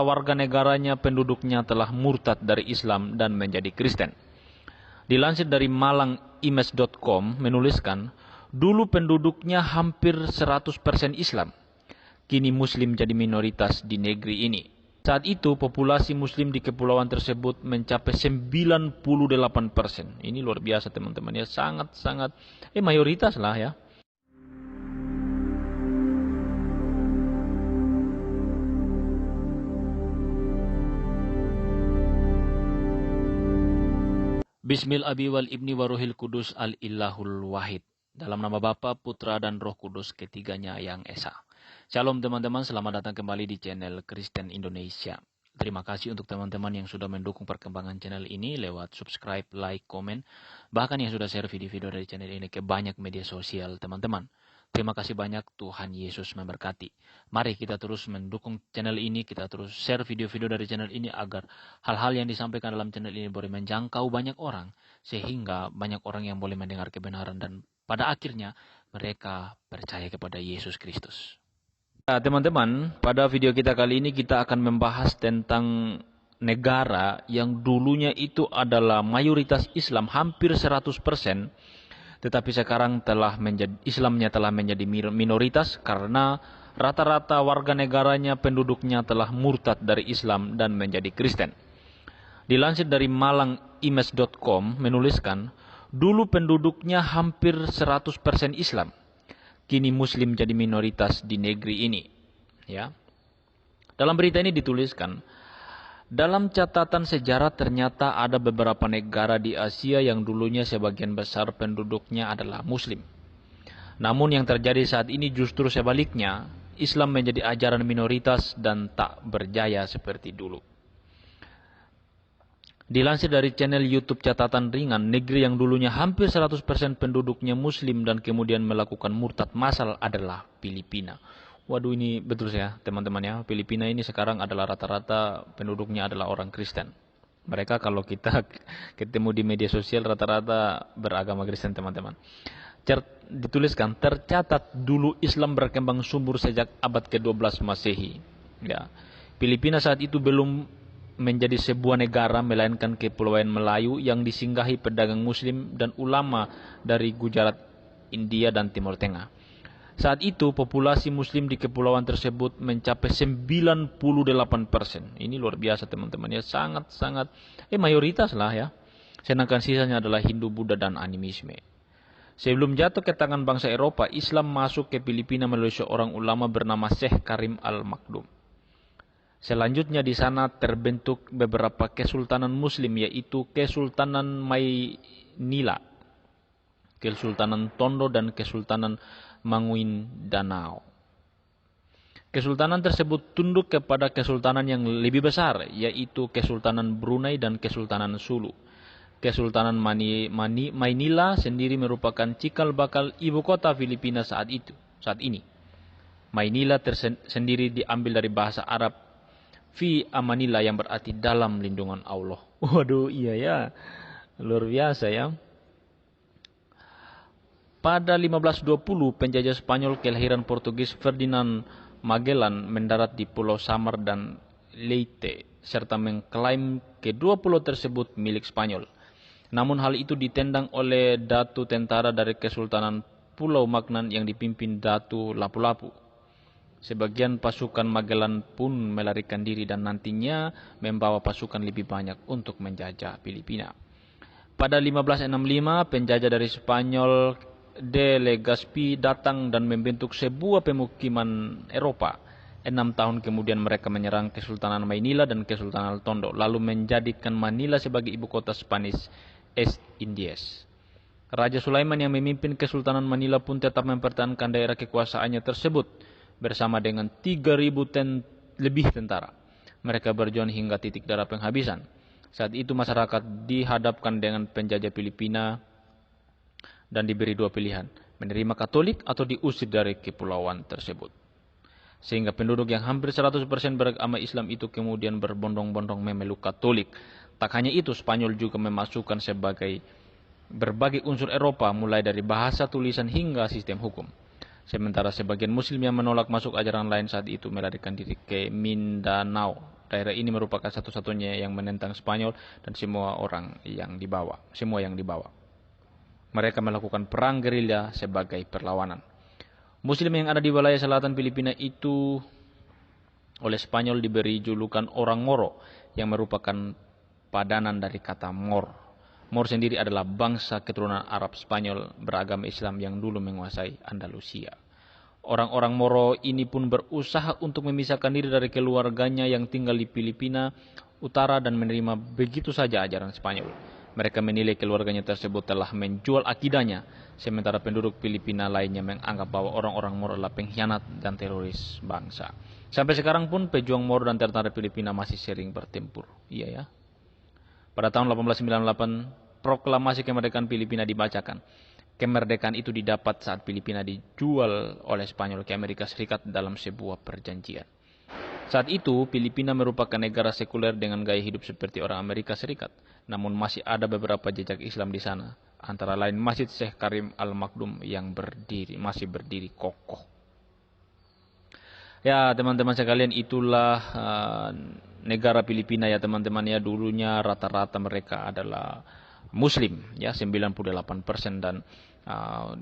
warga negaranya penduduknya telah murtad dari Islam dan menjadi Kristen. Dilansir dari malangimes.com menuliskan, dulu penduduknya hampir 100% Islam. Kini Muslim jadi minoritas di negeri ini. Saat itu populasi Muslim di kepulauan tersebut mencapai 98%. Ini luar biasa teman-teman ya, sangat-sangat mayoritas lah ya. Bismil abi wal ibni waruhil kudus al-illahul wahid. Dalam nama Bapa, Putra, dan Roh Kudus ketiganya yang esa. Shalom teman-teman, selamat datang kembali di channel Kristen Indonesia. Terima kasih untuk teman-teman yang sudah mendukung perkembangan channel ini lewat subscribe, like, komen, bahkan yang sudah share video-video dari channel ini ke banyak media sosial teman-teman. Terima kasih banyak, Tuhan Yesus memberkati. Mari kita terus mendukung channel ini, kita terus share video-video dari channel ini agar hal-hal yang disampaikan dalam channel ini boleh menjangkau banyak orang, sehingga banyak orang yang boleh mendengar kebenaran dan pada akhirnya mereka percaya kepada Yesus Kristus. Nah, teman-teman, pada video kita kali ini kita akan membahas tentang negara yang dulunya itu adalah mayoritas Islam, hampir 100%. Tetapi sekarang Islamnya telah menjadi minoritas karena rata-rata warga negaranya penduduknya telah murtad dari Islam dan menjadi Kristen. Dilansir dari malangimes.com menuliskan, dulu penduduknya hampir 100% Islam. Kini Muslim jadi minoritas di negeri ini. Ya. Dalam berita ini dituliskan, dalam catatan sejarah ternyata ada beberapa negara di Asia yang dulunya sebagian besar penduduknya adalah Muslim. Namun yang terjadi saat ini justru sebaliknya, Islam menjadi ajaran minoritas dan tak berjaya seperti dulu. Dilansir dari channel YouTube Catatan Ringan, negeri yang dulunya hampir 100% penduduknya Muslim dan kemudian melakukan murtad massal adalah Filipina. Waduh, ini betul ya teman-teman ya. Filipina ini sekarang adalah rata-rata penduduknya adalah orang Kristen. Mereka kalau kita ketemu di media sosial rata-rata beragama Kristen teman-teman. Dituliskan, tercatat dulu Islam berkembang subur sejak abad ke-12 Masehi. Ya. Filipina saat itu belum menjadi sebuah negara melainkan kepulauan Melayu yang disinggahi pedagang Muslim dan ulama dari Gujarat, India dan Timur Tengah. Saat itu populasi Muslim di kepulauan tersebut mencapai 98%. Ini luar biasa teman-teman ya, sangat-sangat mayoritas lah ya. Sedangkan sisanya adalah Hindu, Buddha dan animisme. Sebelum jatuh ke tangan bangsa Eropa, Islam masuk ke Filipina melalui seorang ulama bernama Syekh Karim Al-Makdum. Selanjutnya di sana terbentuk beberapa kesultanan Muslim, yaitu Kesultanan Maynila, Kesultanan Tondo dan Kesultanan Maguindanao. Kesultanan tersebut tunduk kepada kesultanan yang lebih besar, yaitu Kesultanan Brunei dan Kesultanan Sulu. Kesultanan Maynila sendiri merupakan cikal bakal ibu kota Filipina saat ini. Maynila sendiri diambil dari bahasa Arab fi amanillah yang berarti dalam lindungan Allah. Waduh, iya ya, luar biasa ya. Pada 1520, penjajah Spanyol kelahiran Portugis Ferdinand Magellan mendarat di Pulau Samar dan Leyte, serta mengklaim kedua pulau tersebut milik Spanyol. Namun hal itu ditendang oleh datu tentara dari Kesultanan Pulau Magnan yang dipimpin Datu Lapu-Lapu. Sebagian pasukan Magellan pun melarikan diri dan nantinya membawa pasukan lebih banyak untuk menjajah Filipina. Pada 1565, penjajah dari Spanyol de Legazpi datang dan membentuk sebuah pemukiman Eropa. 6 tahun kemudian mereka menyerang Kesultanan Maynila dan Kesultanan Tondo, lalu menjadikan Manila sebagai ibu kota Spanish East Indies. Raja Sulaiman yang memimpin Kesultanan Manila pun tetap mempertahankan daerah kekuasaannya tersebut bersama dengan 3.000 lebih tentara. Mereka berjuang hingga titik darah penghabisan. Saat itu masyarakat dihadapkan dengan penjajah Filipina dan diberi dua pilihan, menerima Katolik atau diusir dari kepulauan tersebut. Sehingga penduduk yang hampir 100% beragama Islam itu kemudian berbondong-bondong memeluk Katolik. Tak hanya itu, Spanyol juga memasukkan sebagai berbagai unsur Eropa mulai dari bahasa tulisan hingga sistem hukum. Sementara sebagian Muslim yang menolak masuk ajaran lain saat itu melarikan diri ke Mindanao Daerah ini merupakan satu-satunya yang menentang Spanyol dan semua yang dibawa. Mereka melakukan perang gerilya sebagai perlawanan. Muslim yang ada di wilayah selatan Filipina itu oleh Spanyol diberi julukan orang Moro yang merupakan padanan dari kata Mor. Mor sendiri adalah bangsa keturunan Arab Spanyol beragama Islam yang dulu menguasai Andalusia. Orang-orang Moro ini pun berusaha untuk memisahkan diri dari keluarganya yang tinggal di Filipina Utara dan menerima begitu saja ajaran Spanyol. Mereka menilai keluarganya tersebut telah menjual akidahnya, sementara penduduk Filipina lainnya menganggap bahwa orang-orang Moro adalah pengkhianat dan teroris bangsa. Sampai sekarang pun pejuang Moro dan tentara Filipina masih sering bertempur. Iya ya. Pada tahun 1898, proklamasi kemerdekaan Filipina dibacakan. Kemerdekaan itu didapat saat Filipina dijual oleh Spanyol ke Amerika Serikat dalam sebuah perjanjian. Saat itu, Filipina merupakan negara sekuler dengan gaya hidup seperti orang Amerika Serikat. Namun masih ada beberapa jejak Islam di sana. Antara lain Masjid Syekh Karim Al-Makdum yang masih berdiri kokoh. Ya teman-teman sekalian, itulah negara Filipina ya teman-teman ya. Dulunya rata-rata mereka adalah Muslim ya 98% dan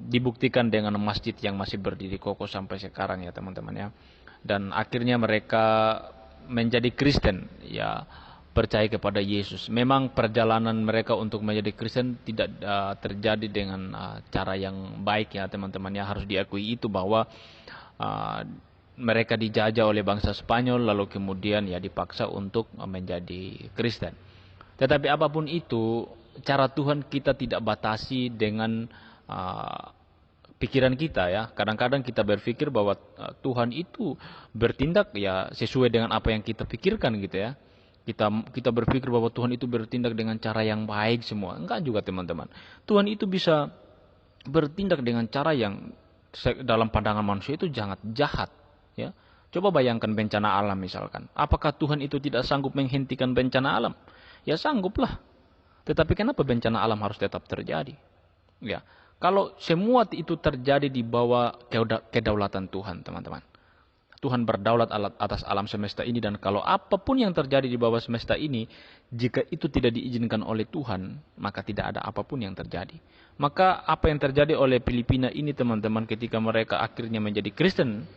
dibuktikan dengan masjid yang masih berdiri kokoh sampai sekarang ya teman-teman ya. Dan akhirnya mereka menjadi Kristen ya, percaya kepada Yesus. Memang perjalanan mereka untuk menjadi Kristen tidak terjadi dengan cara yang baik ya teman-teman ya. Harus diakui itu bahwa mereka dijajah oleh bangsa Spanyol lalu kemudian ya dipaksa untuk menjadi Kristen. Tetapi apapun itu, cara Tuhan kita tidak batasi dengan pikiran kita ya. Kadang-kadang kita berpikir bahwa Tuhan itu bertindak ya sesuai dengan apa yang kita pikirkan gitu ya. Kita berpikir bahwa Tuhan itu bertindak dengan cara yang baik semua. Enggak juga teman-teman. Tuhan itu bisa bertindak dengan cara yang dalam pandangan manusia itu sangat jahat ya. Coba bayangkan bencana alam misalkan. Apakah Tuhan itu tidak sanggup menghentikan bencana alam? Ya sangguplah. Tetapi kenapa bencana alam harus tetap terjadi? Ya, kalau semua itu terjadi di bawah kedaulatan Tuhan, teman-teman. Tuhan berdaulat atas alam semesta ini, dan kalau apapun yang terjadi di bawah semesta ini, jika itu tidak diizinkan oleh Tuhan, maka tidak ada apapun yang terjadi. Maka apa yang terjadi oleh Filipina ini, teman-teman, ketika mereka akhirnya menjadi Kristen,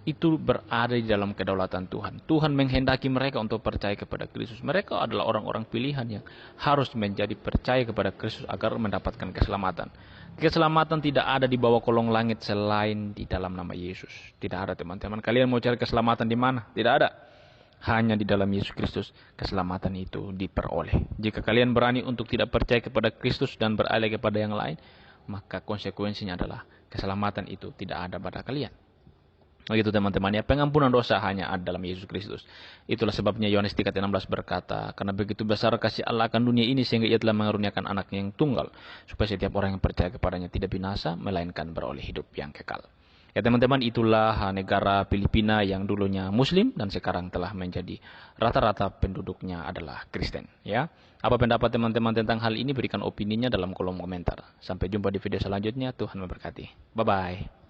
itu berada di dalam kedaulatan Tuhan. Tuhan menghendaki mereka untuk percaya kepada Kristus. Mereka adalah orang-orang pilihan yang harus menjadi percaya kepada Kristus agar mendapatkan keselamatan. Keselamatan tidak ada di bawah kolong langit selain di dalam nama Yesus. Tidak ada teman-teman. Kalian mau cari keselamatan di mana? Tidak ada. Hanya di dalam Yesus Kristus keselamatan itu diperoleh. Jika kalian berani untuk tidak percaya kepada Kristus dan beralih kepada yang lain, maka konsekuensinya adalah keselamatan itu tidak ada pada kalian. Begitu teman-teman ya, pengampunan dosa hanya ada dalam Yesus Kristus. Itulah sebabnya Yohanes 3:16 berkata, karena begitu besar kasih Allah akan dunia ini sehingga ia telah mengaruniakan anaknya yang tunggal, supaya setiap orang yang percaya kepadanya tidak binasa, melainkan beroleh hidup yang kekal. Ya teman-teman, itulah negara Filipina yang dulunya Muslim dan sekarang telah menjadi rata-rata penduduknya adalah Kristen. Ya, apa pendapat teman-teman tentang hal ini? Berikan opininya dalam kolom komentar. Sampai jumpa di video selanjutnya. Tuhan memberkati. Bye-bye.